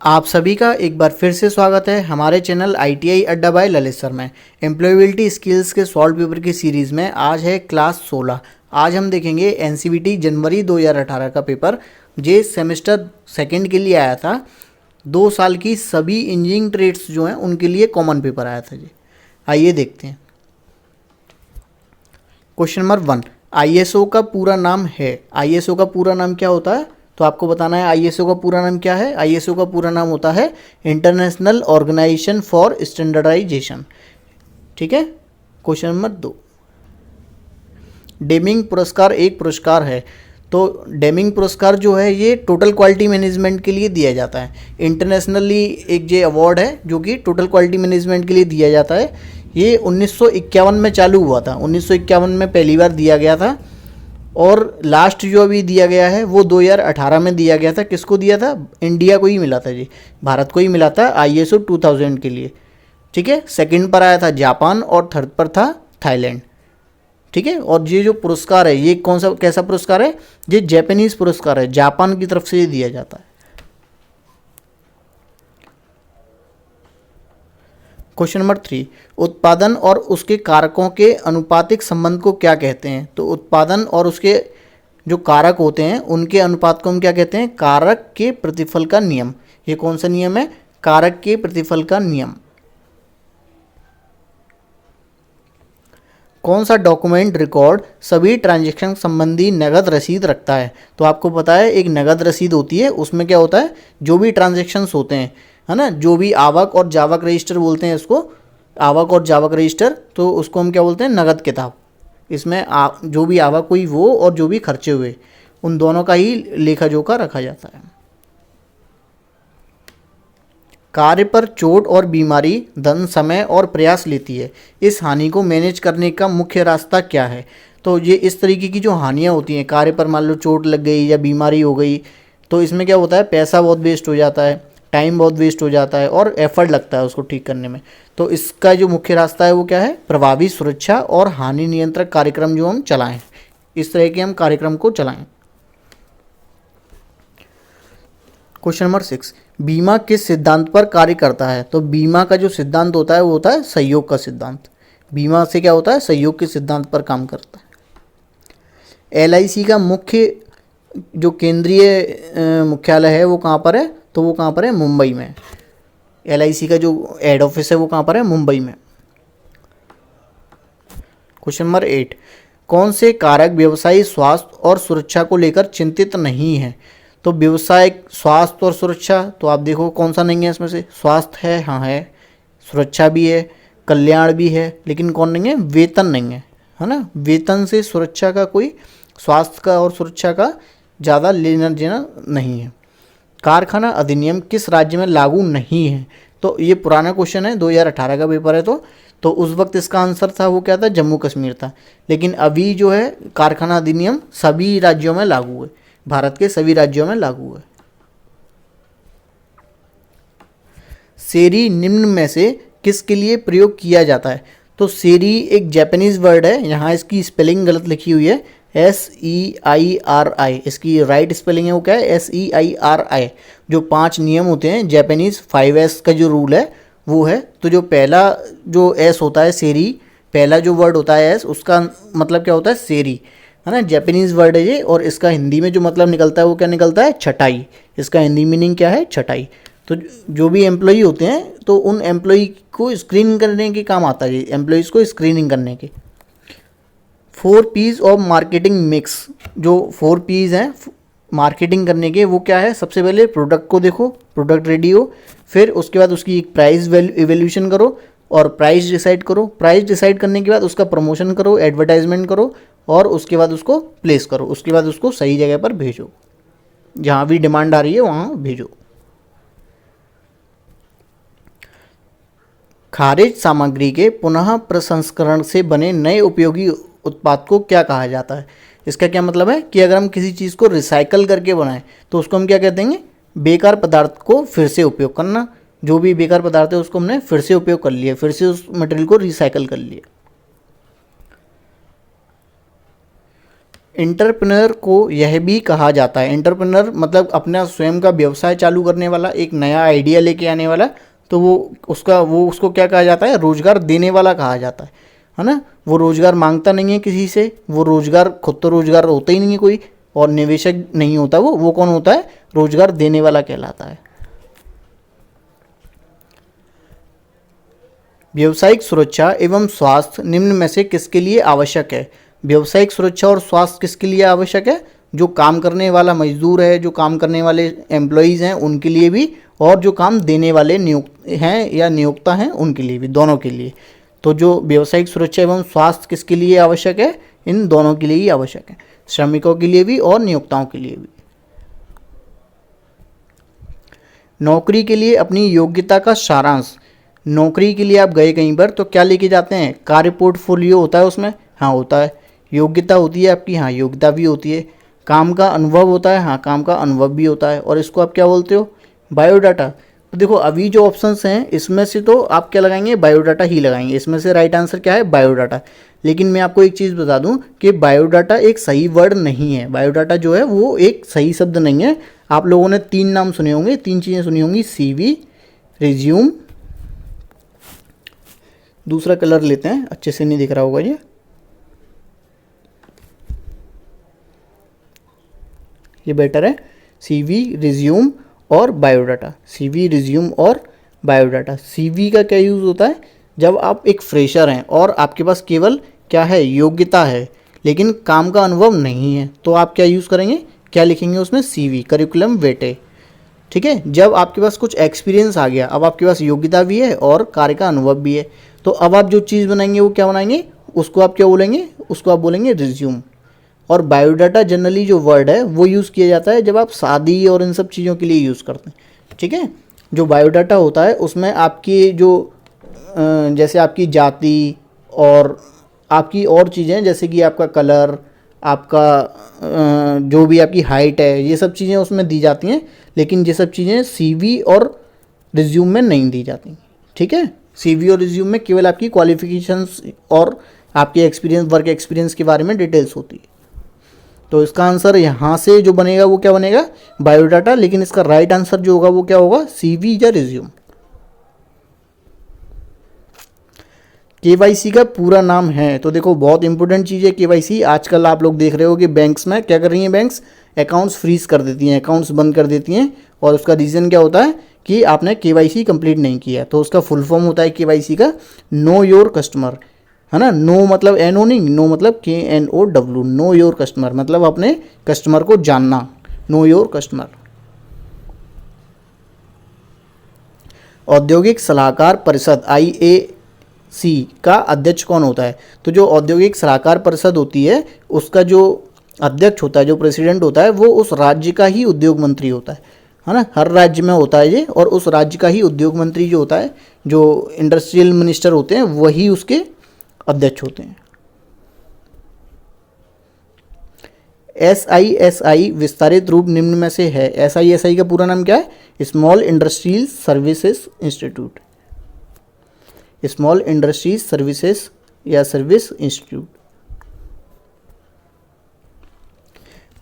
आप सभी का एक बार फिर से स्वागत है हमारे चैनल ITI अड्डा बाय ललित सर में। एम्प्लॉयबिलिटी स्किल्स के सॉल्व पेपर की सीरीज़ में आज है क्लास 16। आज हम देखेंगे NCVT जनवरी 2018 का पेपर जो सेमेस्टर सेकंड के लिए आया था। 2 साल की सभी इंजीनियरिंग ट्रेड्स जो हैं उनके लिए कॉमन पेपर आया था जी। आइए देखते हैं। क्वेश्चन नंबर 1, ISO का पूरा नाम है। ISO का पूरा नाम क्या होता है? तो आपको बताना है ISO का पूरा नाम क्या है। ISO का पूरा नाम होता है इंटरनेशनल ऑर्गेनाइजेशन फॉर स्टैंडर्डाइजेशन। ठीक है। क्वेश्चन नंबर 2, डेमिंग पुरस्कार एक पुरस्कार है। तो डेमिंग पुरस्कार जो है ये टोटल क्वालिटी मैनेजमेंट के लिए दिया जाता है। इंटरनेशनली एक ये अवार्ड है जो कि टोटल क्वालिटी मैनेजमेंट के लिए दिया जाता है। ये 1951 में चालू हुआ था। 1951 में पहली बार दिया गया था और लास्ट जो अभी दिया गया है वो 2018 में दिया गया था। किसको दिया था? इंडिया को ही मिला था जी, भारत को ही मिला था ISO 2000 के लिए। ठीक है। सेकंड पर आया था जापान और थर्ड पर था थाईलैंड। ठीक है। और ये जो पुरस्कार है ये कौन सा कैसा पुरस्कार है? ये जापानीज पुरस्कार है, जापान की तरफ से ये दिया जाता है। क्वेश्चन नंबर 3, उत्पादन और उसके कारकों के अनुपातिक संबंध को क्या कहते हैं? तो उत्पादन और उसके जो कारक होते हैं उनके अनुपात को हम क्या कहते हैं? कारक के प्रतिफल का नियम। ये कौन सा नियम है? कारक के प्रतिफल का नियम। कौन सा डॉक्यूमेंट रिकॉर्ड सभी ट्रांजैक्शन संबंधी नगद रसीद रखता है? तो आपको पता है एक नगद रसीद होती है, उसमें क्या होता है जो भी ट्रांजैक्शंस होते हैं, है ना, जो भी आवक और जावक रजिस्टर बोलते हैं इसको, आवक और जावक रजिस्टर, तो उसको हम क्या बोलते हैं? नगद किताब। इसमें जो भी आवक हुई वो और जो भी खर्चे हुए उन दोनों का ही लेखा जोखा रखा जाता है। कार्य पर चोट और बीमारी धन, समय और प्रयास लेती है। इस हानि को मैनेज करने का मुख्य रास्ता क्या है? तो ये इस तरीके की जो हानियाँ होती हैं, कार्य पर मान लो चोट लग गई या बीमारी हो गई, तो इसमें क्या होता है? पैसा बहुत वेस्ट हो जाता है, टाइम बहुत वेस्ट हो जाता है और एफर्ट लगता है उसको ठीक करने में। तो इसका जो मुख्य रास्ता है वो क्या है? प्रभावी सुरक्षा और हानि नियंत्रक कार्यक्रम जो हम चलाएं, इस तरह के हम कार्यक्रम को चलाएं। क्वेश्चन नंबर 6, बीमा किस सिद्धांत पर कार्य करता है? तो बीमा का जो सिद्धांत होता है वो होता है सहयोग का सिद्धांत। बीमा से क्या होता है? सहयोग के सिद्धांत पर काम करता है। LIC का मुख्य जो केंद्रीय मुख्यालय है वो कहाँ पर है? तो वो कहाँ पर है? मुंबई में। LIC का जो हेड ऑफिस है वो कहाँ पर है? मुंबई में। क्वेश्चन नंबर 8, कौन से कारक व्यवसायी स्वास्थ्य और सुरक्षा को लेकर चिंतित नहीं है? तो व्यवसाय स्वास्थ्य और सुरक्षा, तो आप देखो कौन सा नहीं है इसमें से? स्वास्थ्य है, हाँ है, सुरक्षा भी है, कल्याण भी है, लेकिन कौन नहीं है? वेतन नहीं है ना। वेतन से सुरक्षा का कोई, स्वास्थ्य का और सुरक्षा का ज़्यादा लेना देना नहीं है। कारखाना अधिनियम किस राज्य में लागू नहीं है? तो ये पुराना क्वेश्चन है, 2018 का पेपर है। तो उस वक्त इसका आंसर था वो क्या था? जम्मू कश्मीर था। लेकिन अभी जो है कारखाना अधिनियम सभी राज्यों में लागू है, भारत के सभी राज्यों में लागू है। सेरी निम्न में से किसके लिए प्रयोग किया जाता है? तो सेरी एक जापानीज वर्ड है, यहाँ इसकी स्पेलिंग गलत लिखी हुई है, SEIRI। इसकी राइट स्पेलिंग है वो क्या है? SEIRI। जो 5 नियम होते हैं जापानीज 5S का जो रूल है वो है। तो जो पहला जो S होता है सेरी, पहला जो वर्ड होता है S, उसका मतलब क्या होता है? सेरी, है ना, जापानीज वर्ड है ये। और इसका हिंदी में जो मतलब निकलता है वो क्या निकलता है? छटाई। इसका हिंदी मीनिंग क्या है? छटाई। तो जो भी एम्प्लॉई होते हैं तो उन एम्प्लॉई को स्क्रीन करने के काम आता है, एम्प्लॉयज़ को स्क्रीनिंग करने के। 4 P's ऑफ मार्केटिंग मिक्स, जो 4 P's हैं मार्केटिंग करने के, वो क्या है? सबसे पहले प्रोडक्ट को देखो, प्रोडक्ट रेडी हो, फिर उसके बाद उसकी एक प्राइस इवेल्यूशन करो और प्राइस डिसाइड करो। प्राइस डिसाइड करने के बाद उसका प्रमोशन करो, एडवर्टाइजमेंट करो और उसके बाद उसको प्लेस करो। उसके बाद उसको सही जगह पर भेजो, जहाँ भी डिमांड आ रही है वहाँ भेजो। खारिज सामग्री के पुनः प्रसंस्करण से बने नए उपयोगी उत्पाद को क्या कहा जाता है? इसका क्या मतलब है कि अगर हम किसी चीज़ को रिसाइकल करके बनाएं तो उसको हम क्या कहते हैं? बेकार पदार्थ को फिर से उपयोग करना। जो भी बेकार पदार्थ है उसको हमने फिर से उपयोग कर लिया, फिर से उस मटेरियल को रिसाइकल कर लिया। एंटरप्रेन्योर को यह भी कहा जाता है, एंटरप्रेन्योर मतलब अपना स्वयं का व्यवसाय चालू करने वाला, एक नया आइडिया लेके आने वाला, तो वो उसको क्या कहा जाता है, रोजगार देने वाला कहा जाता है ना। वो रोजगार मांगता नहीं है किसी से, वो रोजगार खुद तो रोजगार होता ही नहीं है कोई, और निवेशक नहीं होता वो कौन होता है, रोजगार देने वाला कहलाता है। व्यावसायिक सुरक्षा एवं स्वास्थ्य निम्न में से किसके लिए आवश्यक है। व्यावसायिक सुरक्षा और स्वास्थ्य किसके लिए आवश्यक है, जो काम करने वाला मजदूर है, जो काम करने वाले एम्प्लॉयज़ हैं उनके लिए भी, और जो काम देने वाले नियुक्त हैं या नियोक्ता हैं उनके लिए भी, दोनों के लिए। तो जो व्यावसायिक सुरक्षा एवं स्वास्थ्य किसके लिए आवश्यक है, इन दोनों के लिए ही आवश्यक है, श्रमिकों के लिए भी और नियोक्ताओं के लिए भी। नौकरी के लिए अपनी योग्यता का सारांश। नौकरी के लिए आप गए कहीं पर तो क्या लेके जाते हैं, कार्य पोर्टफोलियो होता है उसमें, हाँ होता है। योग्यता होती है आपकी, हाँ योग्यता भी होती है। काम का अनुभव होता है, हाँ काम का अनुभव भी होता है। और इसको आप क्या बोलते हो, बायोडाटा। तो देखो अभी जो ऑप्शंस हैं इसमें से तो आप क्या लगाएंगे, बायोडाटा ही लगाएंगे। इसमें से राइट आंसर क्या है, बायोडाटा। लेकिन मैं आपको एक चीज़ बता दूं कि बायोडाटा एक सही वर्ड नहीं है। बायोडाटा जो है वो एक सही शब्द नहीं है। आप लोगों ने 3 नाम सुने होंगे, 3 चीज़ें सुनी होंगी, CV, रिज्यूम, दूसरा कलर लेते हैं, अच्छे से नहीं दिख रहा होगा ये बेटर है। CV, रिज्यूम और बायोडाटा। CV, रिज्यूम और बायोडाटा। CV का क्या यूज़ होता है, जब आप एक फ्रेशर हैं और आपके पास केवल क्या है, योग्यता है, लेकिन काम का अनुभव नहीं है, तो आप क्या यूज़ करेंगे, क्या लिखेंगे उसमें, CV, करिकुलम वेटे। ठीक है, जब आपके पास कुछ एक्सपीरियंस आ गया, अब आपके पास योग्यता भी है और कार्य का अनुभव भी है, तो अब आप जो चीज़ बनाएंगे वो क्या बनाएंगे, उसको आप क्या बोलेंगे, उसको आप बोलेंगे रिज्यूम। और बायोडाटा जनरली जो वर्ड है वो यूज़ किया जाता है जब आप शादी और इन सब चीज़ों के लिए यूज़ करते हैं। ठीक है, जो बायोडाटा होता है उसमें आपकी जो जैसे आपकी जाति और आपकी और चीज़ें, जैसे कि आपका कलर, आपका जो भी आपकी हाइट है, ये सब चीज़ें उसमें दी जाती हैं। लेकिन ये सब चीज़ें CV और रिज्यूम में नहीं दी जाती। ठीक है, CV और रिज्यूम में केवल आपकी क्वालिफिकेशंस और आपके एक्सपीरियंस, वर्क एक्सपीरियंस के बारे में डिटेल्स होती है। तो इसका आंसर यहाँ से जो बनेगा वो क्या बनेगा, बायोडाटा। लेकिन इसका राइट आंसर जो होगा वो क्या होगा, CV या रिज्यूम। KYC का पूरा नाम है, तो देखो बहुत इंपॉर्टेंट चीज़ है KYC। आजकल आप लोग देख रहे हो कि बैंक्स में क्या कर रही हैं, बैंक्स अकाउंट्स फ्रीज कर देती हैं, अकाउंट्स बंद कर देती हैं। और उसका रीज़न क्या होता है कि आपने KYC कंप्लीट नहीं किया। तो उसका फुल फॉर्म होता है KYC का, नो योर कस्टमर, है ना। नो मतलब NO नहीं, नो मतलब KNOW, नो योर कस्टमर मतलब अपने कस्टमर को जानना, नो योर कस्टमर। औद्योगिक सलाहकार परिषद IAC का अध्यक्ष कौन होता है। तो जो औद्योगिक सलाहकार परिषद होती है उसका जो अध्यक्ष होता है, जो प्रेसिडेंट होता है, वो उस राज्य का ही उद्योग मंत्री होता है ना। हर राज्य में होता है ये, और उस राज्य का ही उद्योग मंत्री जो होता है, जो इंडस्ट्रियल मिनिस्टर होते हैं, वही उसके अध्यक्ष होते हैं। SISI विस्तारित रूप निम्न में से है। SISI का पूरा नाम क्या है, small industries services institute, small industries services या सर्विस इंस्टीट्यूट।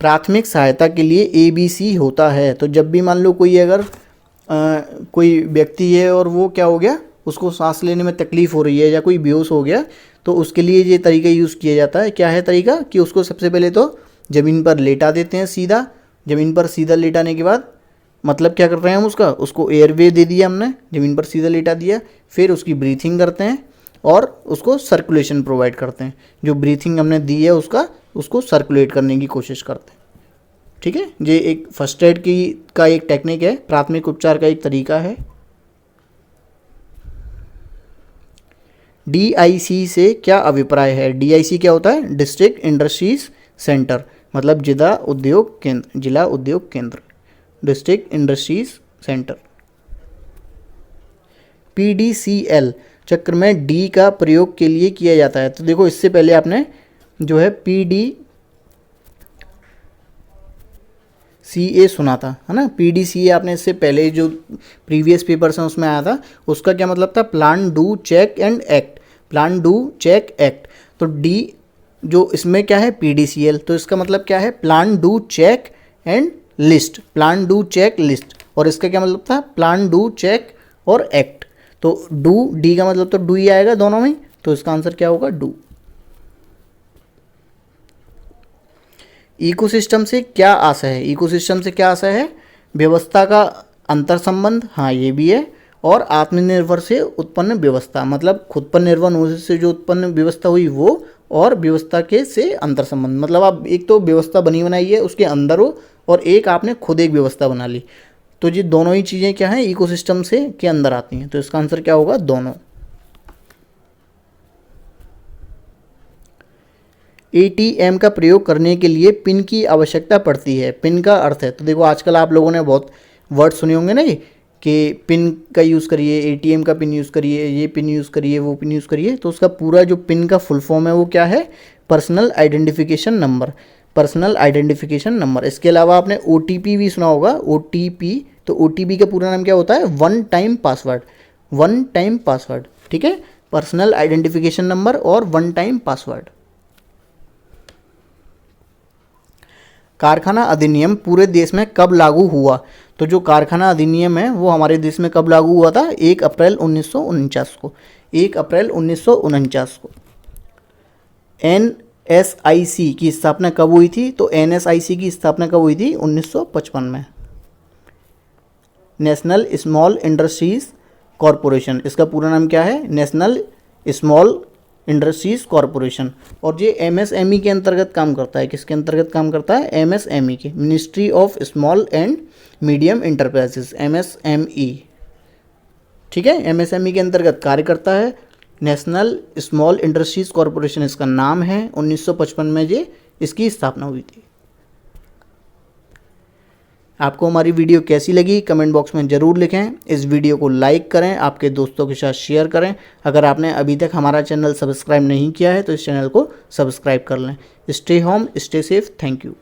प्राथमिक सहायता के लिए ABC होता है। तो जब भी मान लो कोई अगर कोई व्यक्ति है और वो क्या हो गया, उसको सांस लेने में तकलीफ़ हो रही है या कोई बेहोश हो गया, तो उसके लिए ये तरीका यूज़ किया जाता है। क्या है तरीका, कि उसको सबसे पहले तो ज़मीन पर लेटा देते हैं सीधा। ज़मीन पर सीधा लेटाने के बाद मतलब क्या कर रहे हैं हम, उसको एयरवे दे दिया हमने, ज़मीन पर सीधा लेटा दिया, फिर उसकी ब्रीथिंग करते हैं और उसको सर्कुलेशन प्रोवाइड करते हैं। जो ब्रीथिंग हमने दी है उसको सर्कुलेट करने की कोशिश करते हैं। ठीक है, ये एक फर्स्ट एड का एक टेक्निक है, प्राथमिक उपचार का एक तरीका है। DIC से क्या अभिप्राय है। DIC क्या होता है, डिस्ट्रिक्ट इंडस्ट्रीज सेंटर, मतलब जिला उद्योग केंद्र, डिस्ट्रिक्ट इंडस्ट्रीज सेंटर। PDCL चक्र में D का प्रयोग के लिए किया जाता है। तो देखो इससे पहले आपने जो है PDCA सुना था, है ना। PDCA आपने इससे पहले जो प्रीवियस पेपर्स हैं उसमें आया था। उसका क्या मतलब था, plan do check and act, plan do check act. तो जो इसमें क्या है PDCL, तो इसका मतलब क्या है plan do check and list, plan do check list. और इसका क्या मतलब था, प्लान डू चेक और एक्ट। तो डू, डी का मतलब तो डू ही आएगा दोनों में, तो इसका आंसर क्या होगा, डू। इकोसिस्टम से क्या आशय है, इकोसिस्टम से क्या आशय है, व्यवस्था का अंतर संबंध, हाँ ये भी है, और आत्मनिर्भर से उत्पन्न व्यवस्था, मतलब खुद पर निर्भर होने से जो उत्पन्न व्यवस्था हुई वो, और व्यवस्था के से अंतर संबंध, मतलब आप एक तो व्यवस्था बनी बनाई है उसके अंदर हो, और एक आपने खुद एक व्यवस्था बना ली, तो ये दोनों ही चीज़ें क्या हैं, इकोसिस्टम से के अंदर आती हैं। तो इसका आंसर क्या होगा, दोनों। ATM का प्रयोग करने के लिए पिन की आवश्यकता पड़ती है, पिन का अर्थ है, तो देखो आजकल आप लोगों ने बहुत वर्ड सुने होंगे ना कि पिन का यूज़ करिए, ATM का पिन यूज़ करिए, ये पिन यूज़ करिए, वो पिन यूज़ करिए। तो उसका पूरा जो पिन का फुल फॉर्म है वो क्या है, personal identification number, personal identification number. इसके अलावा आपने OTP भी सुना होगा, OTP, तो OTP का पूरा नाम क्या होता है, one time password, one time password, ठीक है, पर्सनल आइडेंटिफिकेशन नंबर और वन टाइम पासवर्ड। कारखाना अधिनियम पूरे देश में कब लागू हुआ, तो जो कारखाना अधिनियम है वो हमारे देश में कब लागू हुआ था, 1 अप्रैल 1949 को, 1 अप्रैल 1949 को। NSIC की स्थापना कब हुई थी, तो NSIC की स्थापना कब हुई थी, 1955 में। नेशनल स्मॉल इंडस्ट्रीज कॉरपोरेशन, इसका पूरा नाम क्या है, नेशनल स्मॉल इंडस्ट्रीज कॉरपोरेशन। और ये MSME के अंतर्गत काम करता है, किसके अंतर्गत काम करता है, MSME के, ministry of small and medium enterprises, MSME, ठीक है, MSME के अंतर्गत कार्य करता है। नेशनल स्मॉल इंडस्ट्रीज कॉरपोरेशन इसका नाम है, 1955 में ये इसकी स्थापना हुई थी। आपको हमारी वीडियो कैसी लगी कमेंट बॉक्स में ज़रूर लिखें। इस वीडियो को लाइक करें, आपके दोस्तों के साथ शेयर करें। अगर आपने अभी तक हमारा चैनल सब्सक्राइब नहीं किया है तो इस चैनल को सब्सक्राइब कर लें। Stay home, stay safe, thank you.